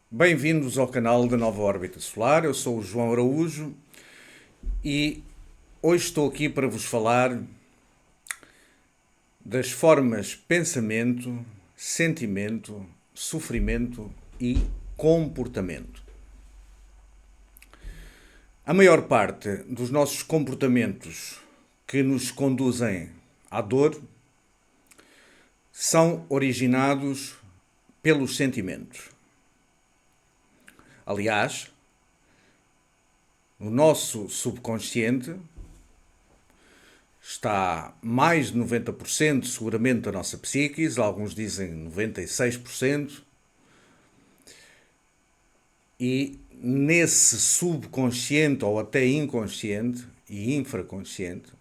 Bem-vindos ao canal da Nova Órbita Solar. Eu sou o João Araújo e hoje estou aqui para vos falar das formas pensamento, sentimento, sofrimento e comportamento. A maior parte dos nossos comportamentos que nos conduzem à dor são originados pelos sentimentos. Aliás, no nosso subconsciente está mais de 90% seguramente da nossa psiquis, alguns dizem 96%, e nesse subconsciente ou até inconsciente e infraconsciente,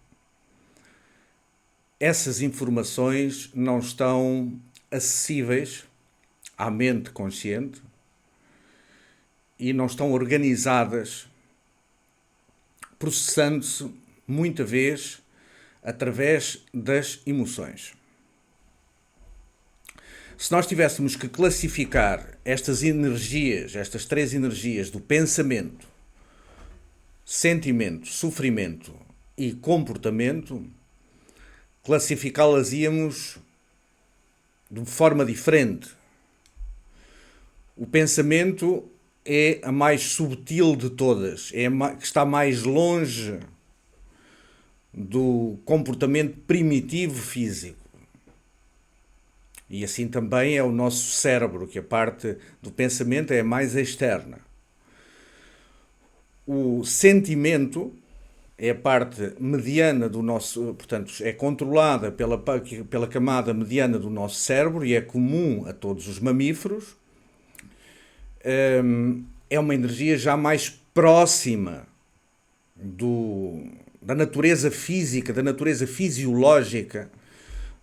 essas informações não estão acessíveis à mente consciente e não estão organizadas, processando-se muita vez através das emoções. Se nós tivéssemos que classificar estas energias, estas três energias do pensamento, sentimento, sofrimento e comportamento, classificá-las-íamos de forma diferente. O pensamento é a mais subtil de todas, é a que está mais longe do comportamento primitivo físico. E assim também é o nosso cérebro, que a parte do pensamento é a mais externa. O sentimento é a parte mediana do nosso, portanto, é controlada pela camada mediana do nosso cérebro e é comum a todos os mamíferos. É uma energia já mais próxima da natureza física, da natureza fisiológica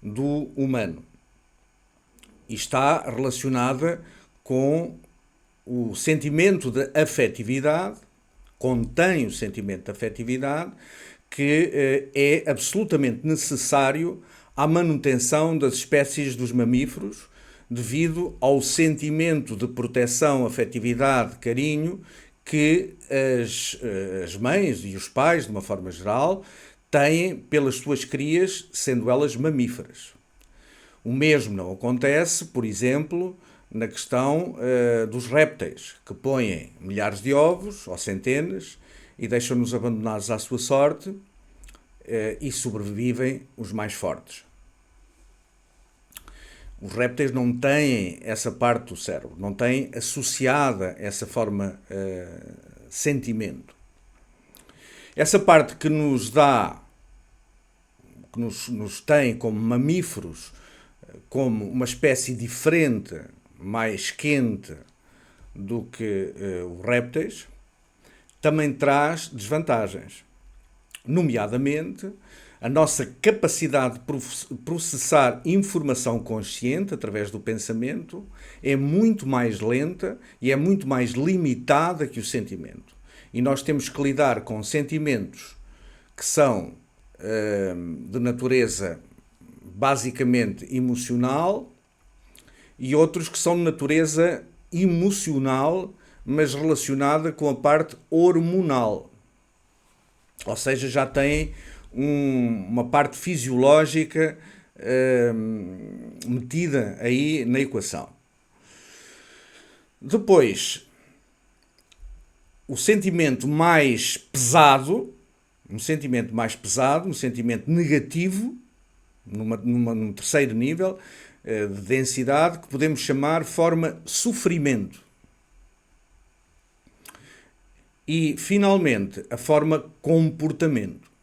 do humano. E está relacionada com o sentimento de afetividade, contém o sentimento de afetividade, que é absolutamente necessário à manutenção das espécies dos mamíferos, devido ao sentimento de proteção, afetividade, carinho que as mães e os pais, de uma forma geral, têm pelas suas crias, sendo elas mamíferas. O mesmo não acontece, por exemplo, na questão dos répteis, que põem milhares de ovos, ou centenas, e deixam-nos abandonados à sua sorte, e sobrevivem os mais fortes. Os répteis não têm essa parte do cérebro, não têm associada essa forma sentimento. Essa parte que nos dá, que nos tem como mamíferos, como uma espécie diferente, mais quente do que os répteis, também traz desvantagens. Nomeadamente, a nossa capacidade de processar informação consciente através do pensamento é muito mais lenta e é muito mais limitada que o sentimento. E nós temos que lidar com sentimentos que são de natureza basicamente emocional e outros que são de natureza emocional, mas relacionada com a parte hormonal. Ou seja, já têm uma parte fisiológica metida aí na equação. Depois, o sentimento mais pesado, um sentimento negativo, num terceiro nível de densidade, que podemos chamar forma sofrimento. E, finalmente, a forma comportamento.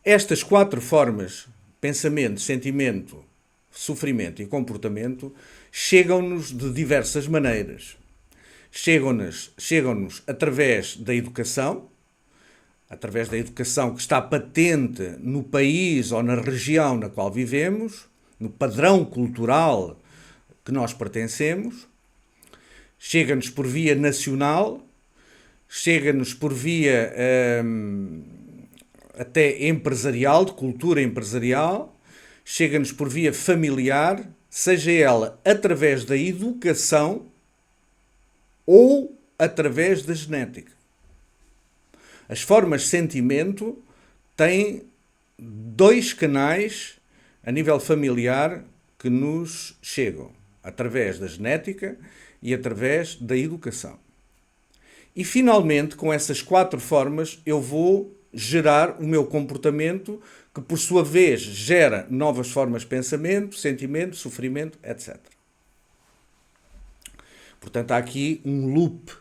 Estas quatro formas, pensamento, sentimento, sofrimento e comportamento, chegam-nos de diversas maneiras. Chegam-nos através da educação que está patente no país ou na região na qual vivemos, no padrão cultural que nós pertencemos. Chega-nos por via nacional, chega-nos por via até empresarial, de cultura empresarial, chega-nos por via familiar seja ela através da educação ou através da genética. As formas de sentimento têm dois canais a nível familiar que nos chegam, através da genética e através da educação. E finalmente, com essas 4 formas, eu vou gerar o meu comportamento, que por sua vez gera novas formas de pensamento, sentimento, sofrimento, etc. Portanto, há aqui um loop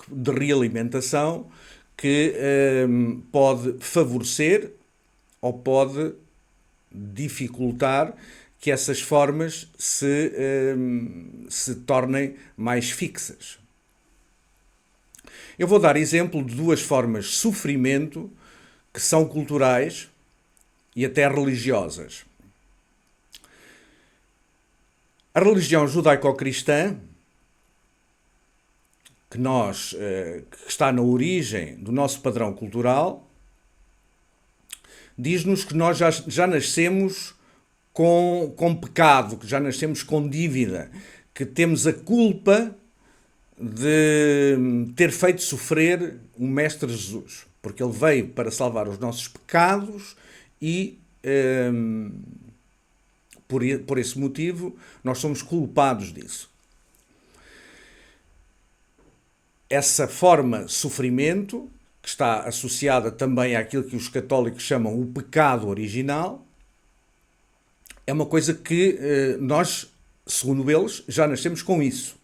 de realimentação que pode favorecer ou pode dificultar que essas formas se tornem mais fixas. Eu vou dar exemplo de 2 formas de sofrimento que são culturais e até religiosas. A religião judaico-cristã, que está na origem do nosso padrão cultural, diz-nos que nós já nascemos com pecado, que já nascemos com dívida, que temos a culpa de ter feito sofrer o Mestre Jesus, porque ele veio para salvar os nossos pecados e por esse motivo nós somos culpados disso. Essa forma de sofrimento, que está associada também àquilo que os católicos chamam o pecado original, é uma coisa que nós, segundo eles, já nascemos com isso.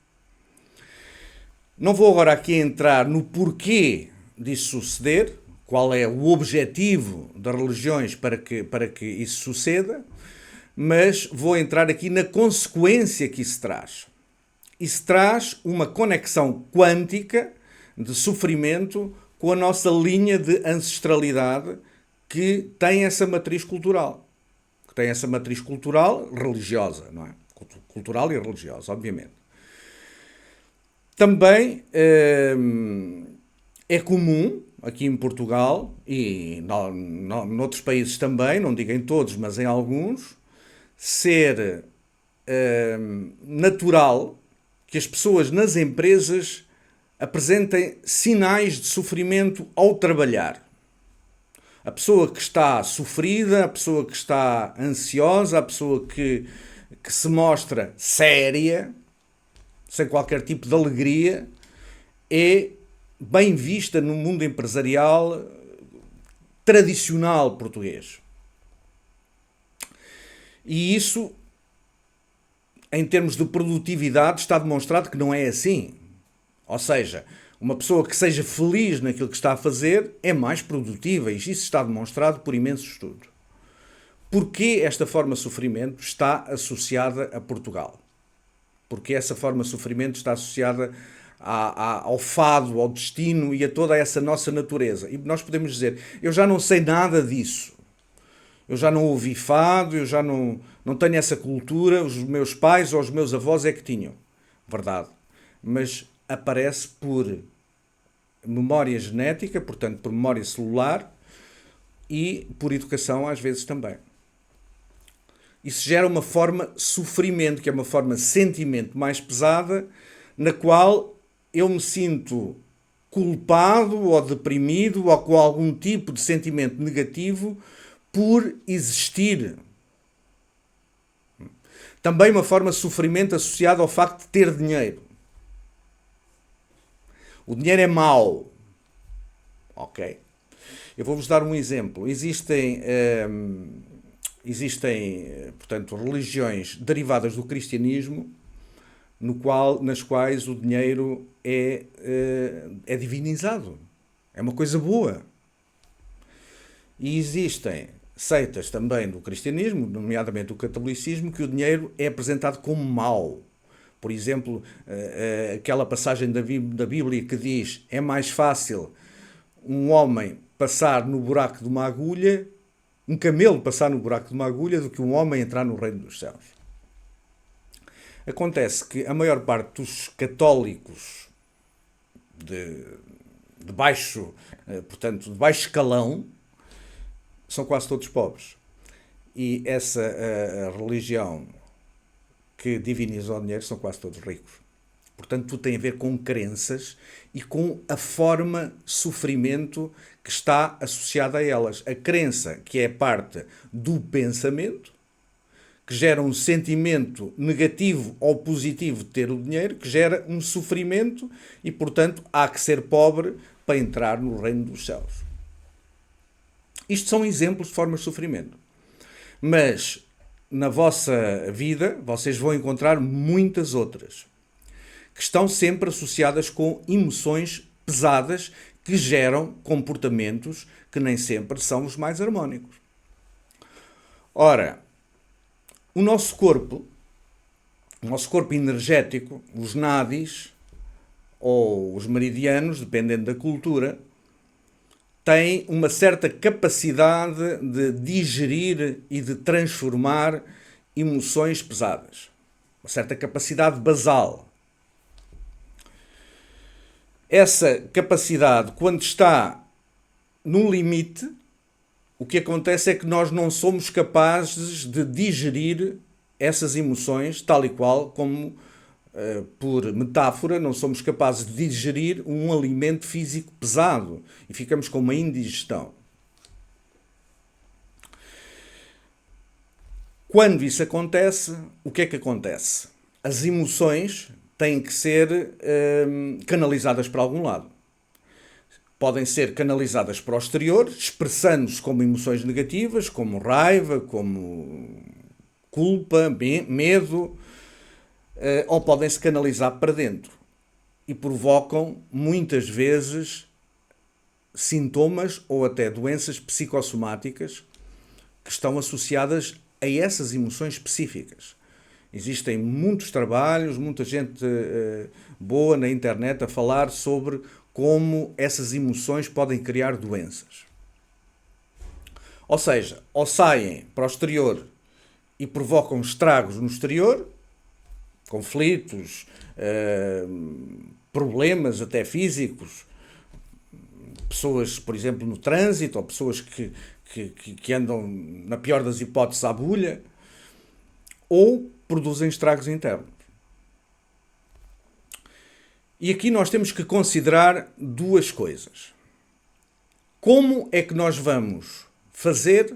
Não vou agora aqui entrar no porquê disso suceder, qual é o objetivo das religiões para que isso suceda, mas vou entrar aqui na consequência que isso traz. Isso traz uma conexão quântica de sofrimento com a nossa linha de ancestralidade que tem essa matriz cultural. Que tem essa matriz cultural religiosa, não é? Cultural e religiosa, obviamente. Também é comum, aqui em Portugal e noutros países também, não digo em todos, mas em alguns, ser natural que as pessoas nas empresas apresentem sinais de sofrimento ao trabalhar. A pessoa que está sofrida, a pessoa que está ansiosa, a pessoa que se mostra séria, sem qualquer tipo de alegria, é bem vista no mundo empresarial tradicional português. E isso, em termos de produtividade, está demonstrado que não é assim. Ou seja, uma pessoa que seja feliz naquilo que está a fazer é mais produtiva, e isso está demonstrado por imensos estudos. Porquê esta forma de sofrimento está associada a Portugal? Porque essa forma de sofrimento está associada ao fado, ao destino e a toda essa nossa natureza. E nós podemos dizer, eu já não sei nada disso. Eu já não ouvi fado, eu já não tenho essa cultura, os meus pais ou os meus avós é que tinham. Verdade. Mas aparece por memória genética, portanto por memória celular e por educação às vezes também. Isso gera uma forma de sofrimento, que é uma forma de sentimento mais pesada, na qual eu me sinto culpado ou deprimido ou com algum tipo de sentimento negativo por existir. Também uma forma de sofrimento associada ao facto de ter dinheiro. O dinheiro é mau. Ok? Eu vou-vos dar um exemplo. Existem, portanto, religiões derivadas do cristianismo nas quais o dinheiro é divinizado. É uma coisa boa. E existem seitas também do cristianismo, nomeadamente do catolicismo, que o dinheiro é apresentado como mau. Por exemplo, aquela passagem da Bíblia que diz: é mais fácil um homem passar no buraco de uma agulha, um camelo passar no buraco de uma agulha, do que um homem entrar no reino dos céus. Acontece que a maior parte dos católicos de baixo escalão são quase todos pobres. E essa religião que divinizam o dinheiro são quase todos ricos. Portanto, tudo tem a ver com crenças e com a forma de sofrimento que está associada a elas. A crença, que é parte do pensamento, que gera um sentimento negativo ou positivo de ter o dinheiro, que gera um sofrimento e, portanto, há que ser pobre para entrar no reino dos céus. Isto são exemplos de formas de sofrimento. Mas na vossa vida vocês vão encontrar muitas outras que estão sempre associadas com emoções pesadas que geram comportamentos que nem sempre são os mais harmónicos. Ora, o nosso corpo energético, os nadis ou os meridianos, dependendo da cultura, tem uma certa capacidade de digerir e de transformar emoções pesadas. Uma certa capacidade basal. Essa capacidade, quando está no limite, o que acontece é que nós não somos capazes de digerir essas emoções, tal e qual como, por metáfora, não somos capazes de digerir um alimento físico pesado e ficamos com uma indigestão. Quando isso acontece, o que é que acontece? As emoções têm que ser canalizadas para algum lado. Podem ser canalizadas para o exterior, expressando-se como emoções negativas, como raiva, como culpa, medo, ou podem-se canalizar para dentro e provocam, muitas vezes, sintomas ou até doenças psicossomáticas que estão associadas a essas emoções específicas. Existem muitos trabalhos, muita gente boa na internet a falar sobre como essas emoções podem criar doenças. Ou seja, ou saem para o exterior e provocam estragos no exterior, conflitos, problemas até físicos, pessoas, por exemplo, no trânsito, ou pessoas que andam, na pior das hipóteses, à bulha, ou produzem estragos internos. E aqui nós temos que considerar duas coisas. Como é que nós vamos fazer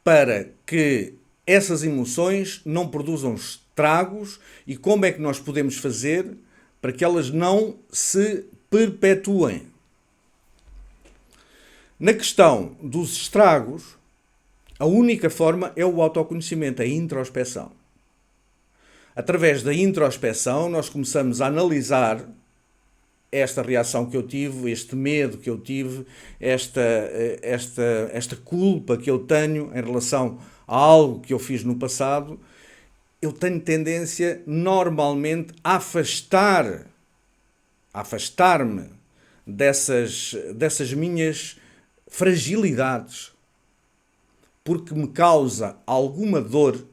para que essas emoções não produzam estragos e como é que nós podemos fazer para que elas não se perpetuem? Na questão dos estragos, a única forma é o autoconhecimento, a introspeção. Através da introspeção, nós começamos a analisar esta reação que eu tive, este medo que eu tive, esta culpa que eu tenho em relação a algo que eu fiz no passado. Eu tenho tendência, normalmente, a afastar-me dessas minhas fragilidades, porque me causa alguma dor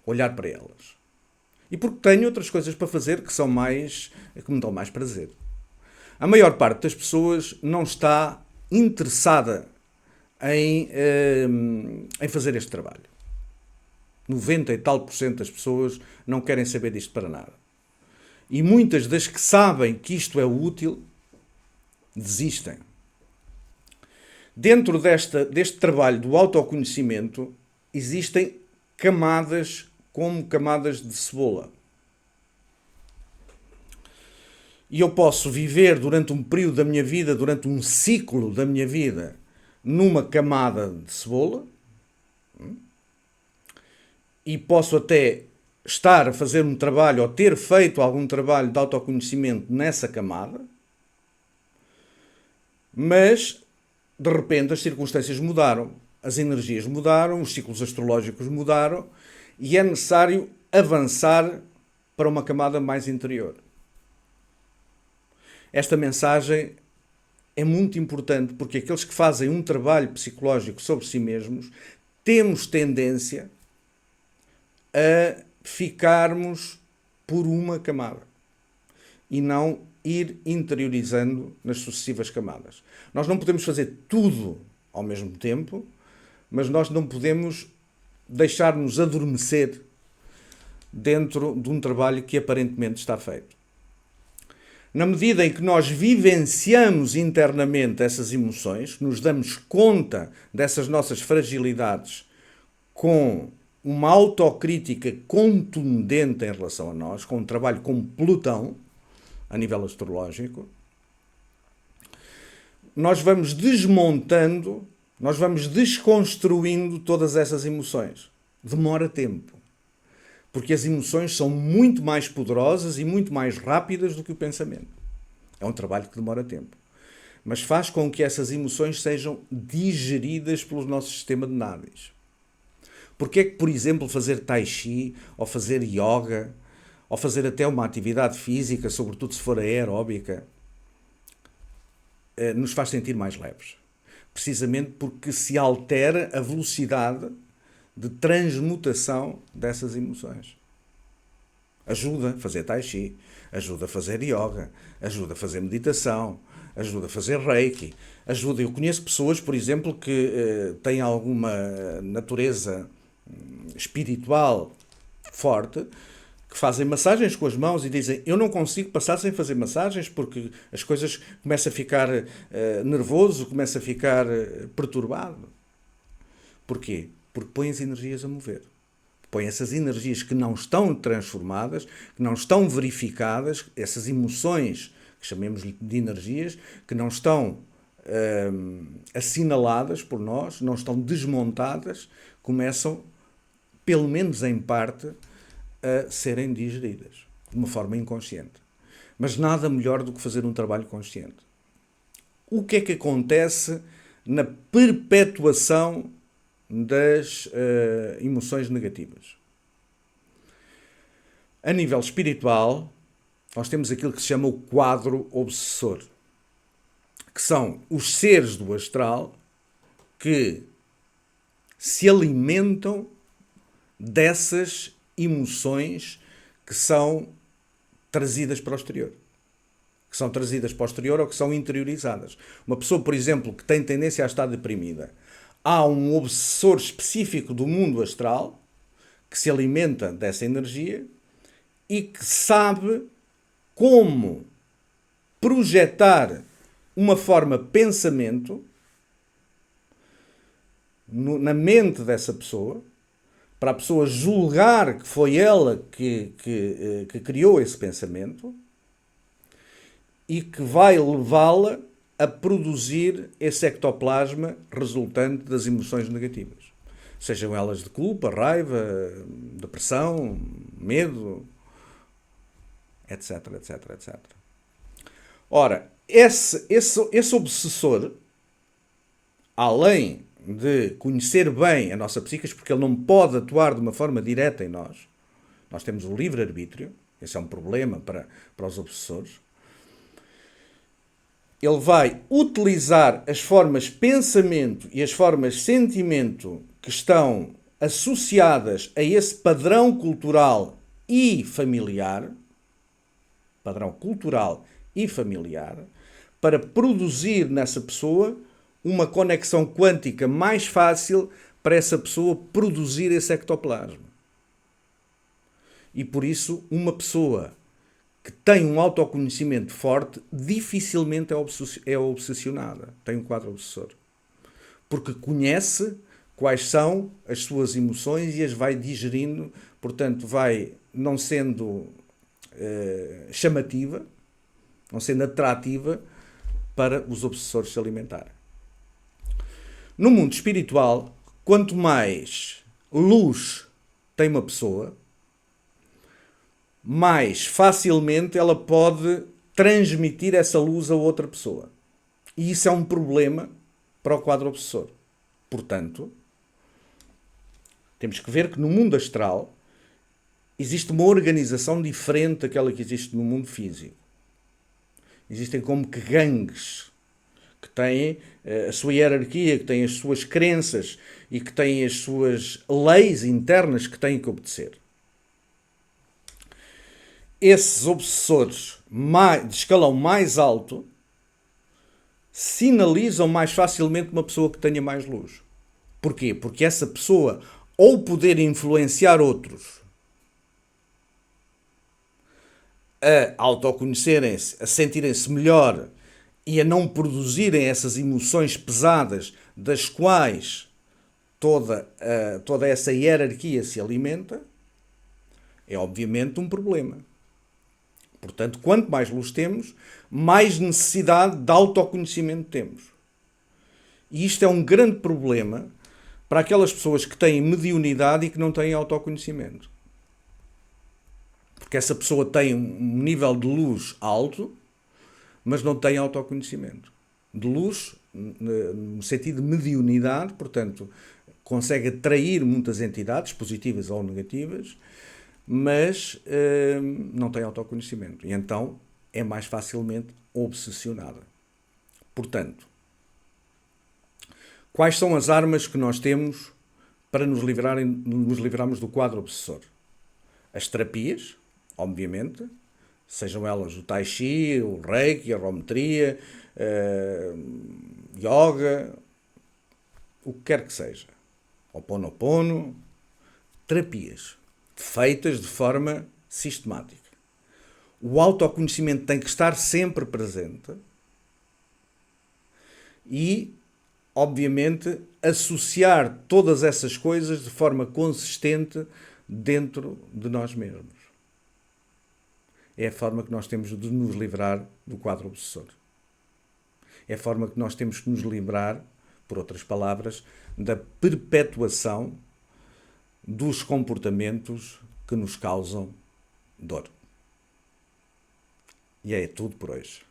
olhar para elas. E porque tenho outras coisas para fazer que me dão mais prazer. A maior parte das pessoas não está interessada em fazer este trabalho. 90 e tal % das pessoas não querem saber disto para nada. E muitas das que sabem que isto é útil, desistem. Dentro deste trabalho do autoconhecimento, existem camadas como camadas de cebola. E eu posso viver durante um período da minha vida, durante um ciclo da minha vida, numa camada de cebola, e posso até estar a fazer um trabalho ou ter feito algum trabalho de autoconhecimento nessa camada, mas de repente as circunstâncias mudaram, as energias mudaram, os ciclos astrológicos mudaram e é necessário avançar para uma camada mais interior. Esta mensagem é muito importante porque aqueles que fazem um trabalho psicológico sobre si mesmos temos tendência a ficarmos por uma camada e não ir interiorizando nas sucessivas camadas. Nós não podemos fazer tudo ao mesmo tempo, mas nós não podemos deixar-nos adormecer dentro de um trabalho que aparentemente está feito. Na medida em que nós vivenciamos internamente essas emoções, nos damos conta dessas nossas fragilidades com uma autocrítica contundente em relação a nós, com um trabalho com Plutão, a nível astrológico, nós vamos desmontando, nós vamos desconstruindo todas essas emoções. Demora tempo. Porque as emoções são muito mais poderosas e muito mais rápidas do que o pensamento. É um trabalho que demora tempo. Mas faz com que essas emoções sejam digeridas pelo nosso sistema de nadis. Porque é que, por exemplo, fazer tai chi, ou fazer yoga, ou fazer até uma atividade física, sobretudo se for aeróbica, nos faz sentir mais leves? Precisamente porque se altera a velocidade de transmutação dessas emoções. Ajuda a fazer tai chi, ajuda a fazer yoga, ajuda a fazer meditação, ajuda a fazer reiki, ajuda. Eu conheço pessoas, por exemplo, que têm alguma natureza espiritual forte, que fazem massagens com as mãos e dizem: eu não consigo passar sem fazer massagens porque as coisas começam a ficar nervoso, começam a ficar perturbado. Porquê? Porque põe as energias a mover. Põe essas energias que não estão transformadas, que não estão verificadas, essas emoções, que chamemos de energias, que não estão assinaladas por nós, não estão desmontadas, começam, pelo menos em parte, a serem digeridas, de uma forma inconsciente. Mas nada melhor do que fazer um trabalho consciente. O que é que acontece na perpetuação das emoções negativas? A nível espiritual, nós temos aquilo que se chama o quadro obsessor, que são os seres do astral que se alimentam dessas emoções que são trazidas para o exterior. Que são trazidas para o exterior ou que são interiorizadas. Uma pessoa, por exemplo, que tem tendência a estar deprimida, há um obsessor específico do mundo astral que se alimenta dessa energia e que sabe como projetar uma forma pensamento na mente dessa pessoa, para a pessoa julgar que foi ela que criou esse pensamento e que vai levá-la a produzir esse ectoplasma resultante das emoções negativas. Sejam elas de culpa, raiva, depressão, medo, etc, etc, etc. Ora, esse obsessor, além de conhecer bem a nossa psique, porque ele não pode atuar de uma forma direta em nós, nós temos o livre-arbítrio, esse é um problema para os obsessores, ele vai utilizar as formas pensamento e as formas sentimento que estão associadas a esse padrão cultural e familiar, para produzir nessa pessoa uma conexão quântica mais fácil para essa pessoa produzir esse ectoplasma. E por isso, uma pessoa que tem um autoconhecimento forte dificilmente é obsessionada, tem um quadro obsessor. Porque conhece quais são as suas emoções e as vai digerindo, portanto vai não sendo chamativa, não sendo atrativa para os obsessores se alimentarem. No mundo espiritual, quanto mais luz tem uma pessoa, mais facilmente ela pode transmitir essa luz a outra pessoa. E isso é um problema para o quadro obsessor. Portanto, temos que ver que no mundo astral existe uma organização diferente daquela que existe no mundo físico. Existem como que gangues que têm a sua hierarquia, que têm as suas crenças e que têm as suas leis internas que têm que obedecer. Esses obsessores de escalão mais alto sinalizam mais facilmente uma pessoa que tenha mais luz. Porquê? Porque essa pessoa ou poder influenciar outros a autoconhecerem-se, a sentirem-se melhor e a não produzirem essas emoções pesadas das quais toda essa hierarquia se alimenta, é obviamente um problema. Portanto, quanto mais luz temos, mais necessidade de autoconhecimento temos. E isto é um grande problema para aquelas pessoas que têm mediunidade e que não têm autoconhecimento. Porque essa pessoa tem um nível de luz alto, mas não tem autoconhecimento. De luz, no sentido de mediunidade, portanto, consegue atrair muitas entidades, positivas ou negativas, mas não tem autoconhecimento. E então é mais facilmente obsessionada. Portanto, quais são as armas que nós temos para nos livrarmos do quadro obsessor? As terapias, obviamente, sejam elas o Tai Chi, o Reiki, a Arometria, Yoga, o que quer que seja. Ho'oponopono, terapias feitas de forma sistemática. O autoconhecimento tem que estar sempre presente e, obviamente, associar todas essas coisas de forma consistente dentro de nós mesmos. É a forma que nós temos de nos livrar do quadro obsessor. É a forma que nós temos que nos livrar, por outras palavras, da perpetuação dos comportamentos que nos causam dor. E é tudo por hoje.